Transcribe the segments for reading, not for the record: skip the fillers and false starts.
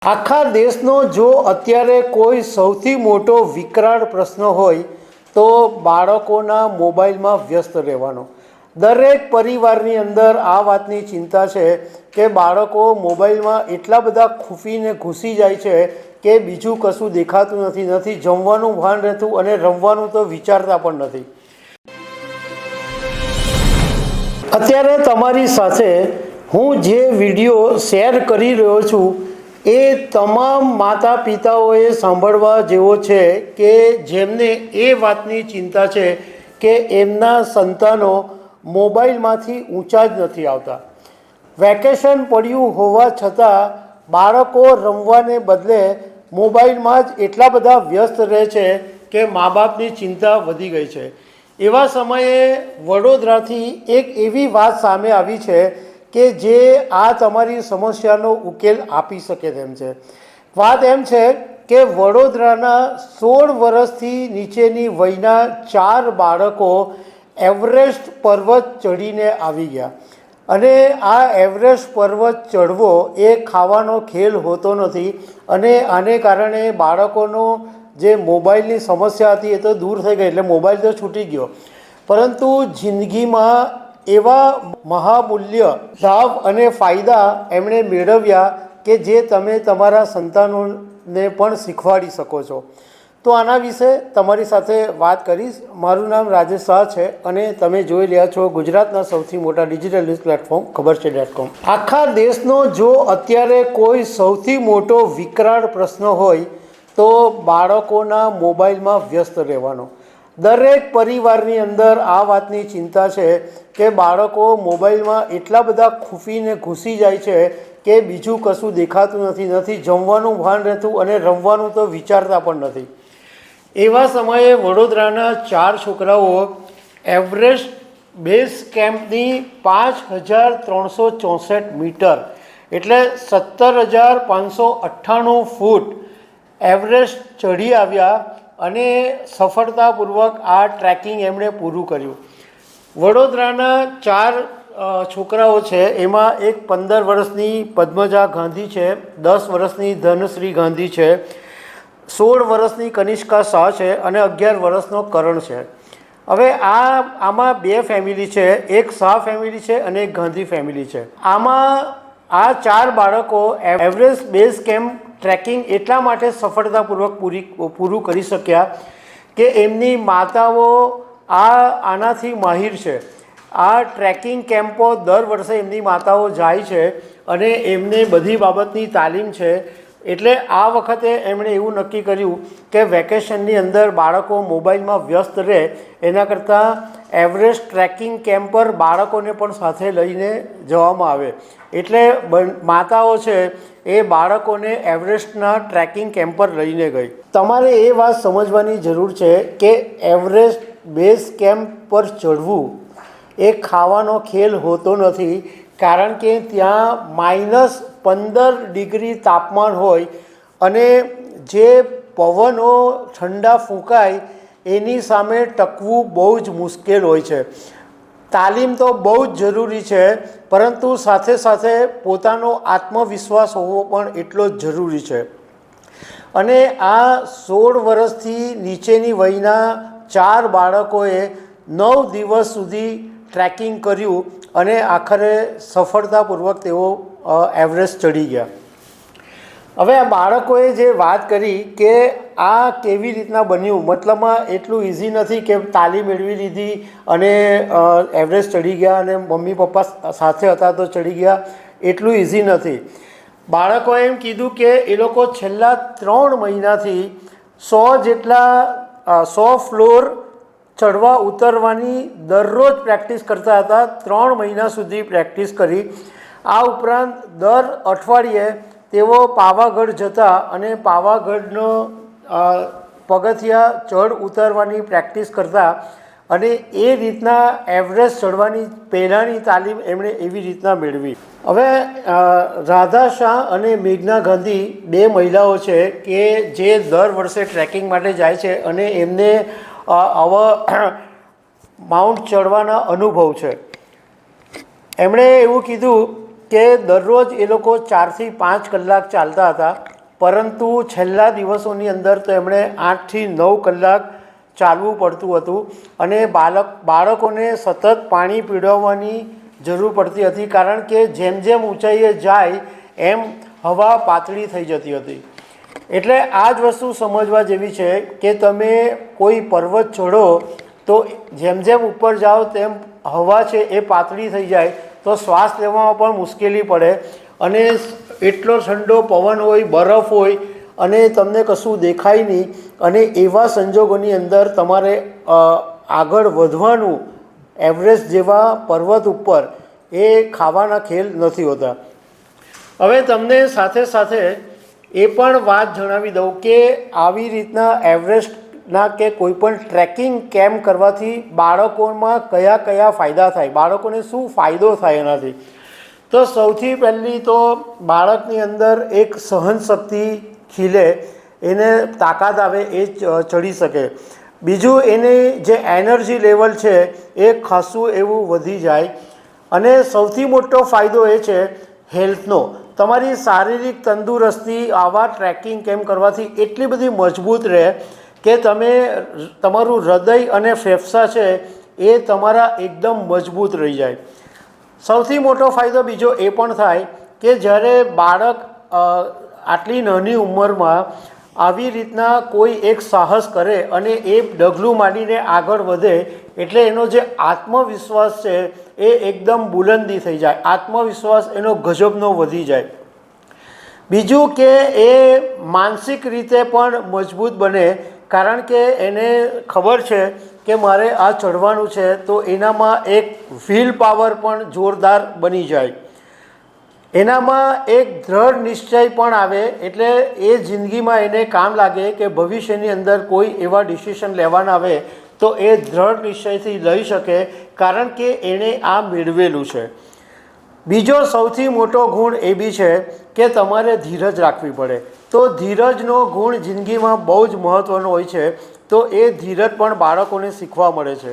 આખા દેશનો જો અત્યારે કોઈ સૌથી મોટો વિકરાળ પ્રશ્ન હોય તો બાળકોના મોબાઈલમાં વ્યસ્ત રહેવાનો. દરેક પરિવારની અંદર આ વાતની ચિંતા છે કે બાળકો મોબાઈલમાં એટલા બધા ખૂફીને ઘૂસી જાય છે કે બીજું કશું દેખાતું નથી, જમવાનું ભાન રહેતું અને રમવાનું તો વિચારતા પણ નથી. અત્યારે તમારી સાથે હું જે વિડીયો શેર કરી રહ્યો છું એ તમામ માતા પિતાઓએ સાંભળવા જેવો છે કે જેમને એ વાતની ચિંતા છે કે એમના સંતાનો મોબાઈલમાંથી ઊંચા જ નથી આવતા. વેકેશન પડ્યું હોવા છતાં બાળકો રમવાને બદલે મોબાઈલમાં જ એટલા બધા વ્યસ્ત રહે છે કે મા બાપની ચિંતા વધી ગઈ છે. એવા સમયે વડોદરાથી એક એવી વાત સામે આવી છે કે જે આ તમારી સમસ્યાનો ઉકેલ આપી શકે તેમ છે. વાત એમ છે કે વડોદરાના 16 વર્ષથી નીચેની વયના 4 બાળકો એવરેસ્ટ પર્વત ચડીને આવી ગયા. અને આ એવરેસ્ટ પર્વત ચડવો એ ખાવાનો ખેલ હોતો નથી અને આને કારણે બાળકોનો જે મોબાઈલની સમસ્યા હતી એ તો દૂર થઈ ગઈ, એટલે મોબાઈલ તો છૂટી ગયો, પરંતુ જિંદગીમાં એવા મહામૂલ્ય લાભ અને ફાયદા એમણે મેળવ્યા કે જે તમે તમારા સંતાનોને પણ શીખવાડી શકો છો. તો આના વિશે તમારી સાથે વાત કરીશ. મારું નામ રાજેશ શાહ છે અને તમે જોઈ રહ્યા છો ગુજરાતના સૌથી મોટા ડિજિટલ ન્યૂઝ પ્લેટફોર્મ ખબરછે.com. આખા દેશનો જો અત્યારે કોઈ સૌથી મોટો વિકરાળ પ્રશ્ન હોય તો બાળકોના મોબાઈલમાં વ્યસ્ત રહેવાનો. દરેક પરિવારની અંદર આ વાતની ચિંતા છે કે બાળકો મોબાઈલમાં એટલા બધા ખૂફીને ઘૂસી જાય છે કે બીજું કશું દેખાતું નથી, જમવાનું ભાન રહેતું અને રમવાનું તો વિચારતા પણ નથી. એવા સમયે વડોદરાના 4 છોકરાઓ એવરેસ્ટ બેઝ કેમ્પની 5364 મીટર એટલે 17,598 ફૂટ એવરેસ્ટ ચઢી આવ્યા અને સફળતાપૂર્વક આ ટ્રેકિંગ એમણે પૂરું કર્યું. વડોદરાના 4 છોકરાઓ છે, એમાં એક 15 વર્ષની પદ્મજા ગાંધી છે, 10 વર્ષની ધનશ્રી ગાંધી છે, 16 વર્ષની કનિષ્કા શાહ છે અને 11 વર્ષનો કરણ છે. હવે આમાં 2 ફેમિલી છે, એક શાહ ફેમિલી છે અને એક ગાંધી ફેમિલી છે. આમાં આ 4 બાળકો એવરેસ્ટ બેઝ કેમ્પ ટ્રેકિંગ એટલા માટે સફળતાપૂર્વક પૂરું કરી શક્યા કે એમની માતાઓ આનાથી માહિર છે. આ ટ્રેકિંગ કેમ્પો દર વર્ષે એમની માતાઓ જાય છે અને એમને બધી બાબતની તાલીમ છે. એટલે આ વખતે એમણે એવું નક્કી કર્યું કે વેકેશનની અંદર બાળકો મોબાઈલમાં વ્યસ્ત રહે એના કરતાં એવરેસ્ટ ટ્રેકિંગ કેમ્પ પર બાળકોને પણ સાથે લઈને જવામાં આવે. એટલે માતાઓ છે એ બાળકોને એવરેસ્ટના ટ્રેકિંગ કેમ્પ પર લઈને ગઈ. તમારે એ વાત સમજવાની જરૂર છે કે એવરેસ્ટ બેઝ કેમ્પ પર ચડવું એ ખાવાનો ખેલ હોતો નથી, કારણ કે ત્યાં -15 ડિગ્રી તાપમાન હોય અને જે પવનો ઠંડા ફૂંકાય એની સામે ટકવું બહુ જ મુશ્કેલ હોય છે. તાલીમ તો બહુ જ જરૂરી છે, પરંતુ સાથે સાથે પોતાનો આત્મવિશ્વાસ હોવો પણ એટલો જ જરૂરી છે. અને આ 16 વર્ષથી નીચેની વયના 4 બાળકોએ 9 દિવસ સુધી ટ્રેકિંગ કર્યું અને આખરે સફળતાપૂર્વક તેઓ એવરેસ્ટ ચડી ગયા. હવે આ બાળકોએ જે વાત કરી કે આ કેવી રીતના બન્યું, મતલબમાં એટલું ઇઝી નથી કે તાલીમ મેળવી લીધી અને એવરેસ્ટ ચડી ગયા અને મમ્મી પપ્પા સાથે હતા તો ચડી ગયા, એટલું ઇઝી નથી. બાળકોએ એમ કીધું કે એ લોકો છેલ્લા 3 મહિનાથી 100 ફ્લોર ચડવા ઉતરવાની દરરોજ પ્રેક્ટિસ કરતા હતા. 3 મહિના સુધી પ્રેક્ટિસ કરી. આ ઉપરાંત દર અઠવાડિયે તેઓ પાવાગઢ જતા અને પાવાગઢનો પગથિયા ચઢ ઉતરવાની પ્રેક્ટિસ કરતા અને એ રીતના એવરેસ્ટ ચડવાની પહેલાંની તાલીમ એમણે એવી રીતના મેળવી. હવે રાધા શાહ અને મેઘના ગાંધી 2 મહિલાઓ છે કે જે દર વર્ષે ટ્રેકિંગ માટે જાય છે અને એમને આવા માઉન્ટ ચડવાના અનુભવ છે. એમણે એવું કીધું કે દરરોજ એ લોકો 4 થી 5 કલાક ચાલતા હતા, પરંતુ છેલ્લા દિવસોની અંદર તો એમણે 8 થી 9 કલાક ચાલવું પડતું હતું અને બાળકોને સતત પાણી પીવડાવવાની જરૂર પડતી હતી, કારણ કે જેમ જેમ ઊંચાઈએ જાય એમ હવા પાતળી થઈ જતી હતી. એટલે આ જ વસ્તુ સમજવા જેવી છે કે તમે કોઈ પર્વત ચઢો તો જેમ જેમ ઉપર જાઓ તેમ હવા છે એ પાતળી થઈ જાય તો શ્વાસ લેવામાં પણ મુશ્કેલી પડે અને એટલો ઠંડો પવન હોય, બરફ હોય અને તમને કશું દેખાય નહીં, અને એવા સંજોગોની અંદર તમારે આગળ વધવાનું એવરેસ્ટ જેવા પર્વત ઉપર એ ખાવાના ખેલ નથી હોતા. હવે તમને સાથે સાથે એ પણ વાત જણાવી દઉં કે આવી રીતના એવરેસ્ટના કે કોઈ પણ ટ્રેકિંગ કેમ્પ કરવાથી બાળકોમાં કયા કયા ફાયદા થાય, બાળકોને શું ફાયદો થાય એનાથી. તો સૌથી પહેલી તો બાળકની અંદર એક સહનશક્તિ ખીલે, એને તાકાત આવે, એ ચડી શકે. બીજું, એની જે એનર્જી લેવલ છે એ ખાસું એવું વધી જાય. અને સૌથી મોટો ફાયદો એ છે હેલ્થનો. તમારી શારીરિક તંદુરસ્તી આવા ટ્રેકિંગ કેમ્પ કરવાથી એટલી બધી મજબૂત રહે કે તમારું હૃદય અને ફેફસા છે એ તમારા એકદમ મજબૂત રહી જાય. સૌથી મોટો ફાયદો બીજો એ પણ થાય કે જ્યારે બાળક આટલી નાની ઉંમરમાં આવી રીતના કોઈ એક સાહસ કરે અને એ ડગલું માંડીને આગળ વધે એટલે એનો જે આત્મવિશ્વાસ છે એ એકદમ બુલંદી થઈ જાય, આત્મવિશ્વાસ એનો ગજબનો વધી જાય. બીજું કે એ માનસિક રીતે પણ મજબૂત બને, કારણ કે એને ખબર છે કે મારે આ ચઢવાનું છે, તો એનામાં એક વ્હીલ પાવર પણ જોરદાર બની જાય. એનામાં એક દૃઢ નિશ્ચય પણ આવે, એટલે એ જિંદગીમાં એને કામ લાગે કે ભવિષ્યની અંદર કોઈ એવા ડિસિઝન લેવાના આવે તો એ દૃઢ નિશ્ચયથી લઈ શકે, કારણ કે એણે આ મેળવેલું છે. બીજો સૌથી મોટો ગુણ એ બી છે કે તમારે ધીરજ રાખવી પડે. તો ધીરજનો ગુણ જિંદગીમાં બહુ જ મહત્ત્વનો હોય છે, તો એ ધીરજ પણ બાળકોને શીખવા મળે છે.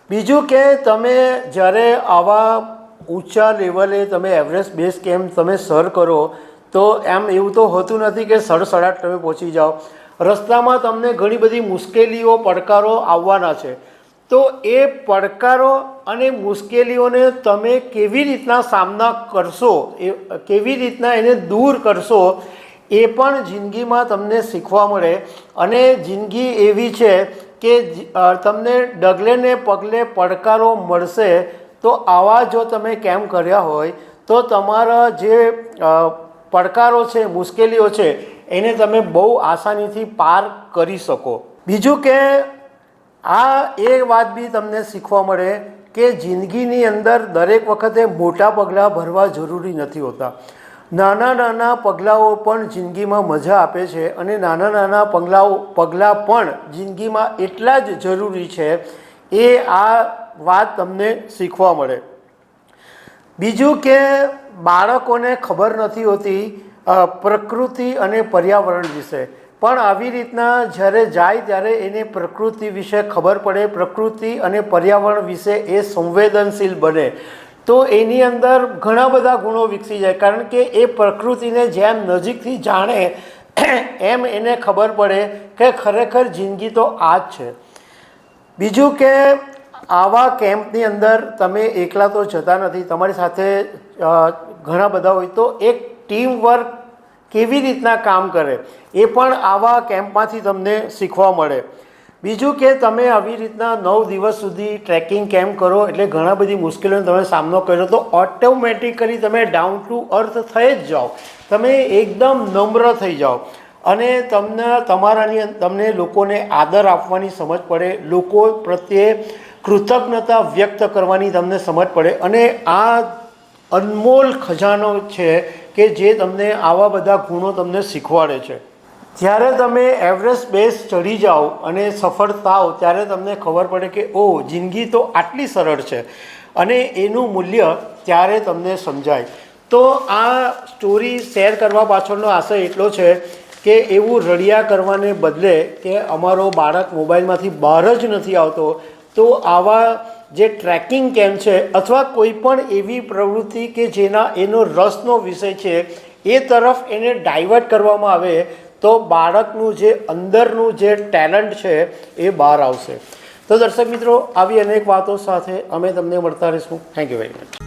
બીજું કે તમે જ્યારે આવા ઊંચા લેવલે તમે એવરેસ્ટ બેઝ કેમ્પ તમે સર કરો તો એમ એવું તો હોતું નથી કે સડસડાટ તમે પહોંચી જાઓ. રસ્તામાં તમને ઘણી બધી મુશ્કેલીઓ, પડકારો આવવાના છે. તો એ પડકારો અને મુશ્કેલીઓને તમે કેવી રીતના સામના કરશો, કેવી રીતના એને દૂર કરશો, એ પણ જિંદગીમાં તમને શીખવા મળે. અને જિંદગી એવી છે કે તમને ડગલે ને પગલે પડકારો મળશે. તો આવા જો તમે કેમ્પ કર્યા હોય તો તમારા જે પડકારો છે, મુશ્કેલીઓ છે, એને તમે બહુ આસાનીથી પાર કરી શકો. બીજું કે આ એ વાત બી તમને શીખવા મળે કે જિંદગીની અંદર દરેક વખતે મોટા પગલાં ભરવા જરૂરી નથી હોતા. નાના નાના પગલાઓ પણ જિંદગીમાં મજા આપે છે, અને નાના નાના પગલાં પણ જિંદગીમાં એટલા જ જરૂરી છે. એ આ વાત તમને શીખવા મળે. બીજું કે બાળકોને ખબર નથી હોતી પ્રકૃતિ અને પર્યાવરણ વિશે, પણ આવી રીતના જ્યારે જાય ત્યારે એને પ્રકૃતિ વિશે ખબર પડે, પ્રકૃતિ અને પર્યાવરણ વિશે એ સંવેદનશીલ બને. તો એની અંદર ઘણા બધા ગુણો વિકસી જાય, કારણ કે એ પ્રકૃતિને જેમ નજીકથી જાણે એમ એને ખબર પડે કે ખરેખર જિંદગી તો આ જ છે. બીજું કે આવા કેમ્પની અંદર તમે એકલા તો જતા નથી, તમારી સાથે ઘણા બધા હોય, તો એક ટીમ વર્ક કેવી રીતના કામ કરે એ પણ આવા કેમ્પમાંથી તમને શીખવા મળે. બીજું કે તમે આવી રીતના 9 દિવસ સુધી ટ્રેકિંગ કેમ્પ કરો એટલે ઘણા બધી મુશ્કેલીઓનો તમે સામનો કર્યો તો ઓટોમેટિકલી તમે ડાઉન ટુ અર્થ થઈ જ જાઓ, તમે એકદમ નમ્ર થઈ જાઓ અને તમને લોકોને આદર આપવાની સમજ પડે, લોકો પ્રત્યે કૃતજ્ઞતા વ્યક્ત કરવાની તમને સમજ પડે. અને આ અનમોલ ખજાનો છે કે જે તમને આવા બધા ગુણો તમને શીખવાડે છે. જ્યારે તમે એવરેસ્ટ બેઝ ચડી જાઓ અને સફળ થાઓ ત્યારે તમને ખબર પડે કે ઓહ, જિંદગી તો આટલી સરળ છે, અને એનું મૂલ્ય ત્યારે તમને સમજાય. તો આ સ્ટોરી શેર કરવા પાછળનો આશય એટલો છે કે એવું રડિયા કરવાને બદલે કે અમારો બાળક મોબાઈલમાંથી બહાર જ નથી આવતો, તો આવા જે ટ્રેકિંગ કેમ્પ છે અથવા કોઈ પણ એવી પ્રવૃત્તિ કે એનો રસનો વિષય છે એ તરફ એને ડાયવર્ટ કરવામાં આવે તો બાળકનું જે અંદરનું જે ટેલેન્ટ છે એ બહાર આવશે. તો દર્શક મિત્રો, આવી અનેક વાતો સાથે અમે તમને મળતા રહીશું. Thank you very much.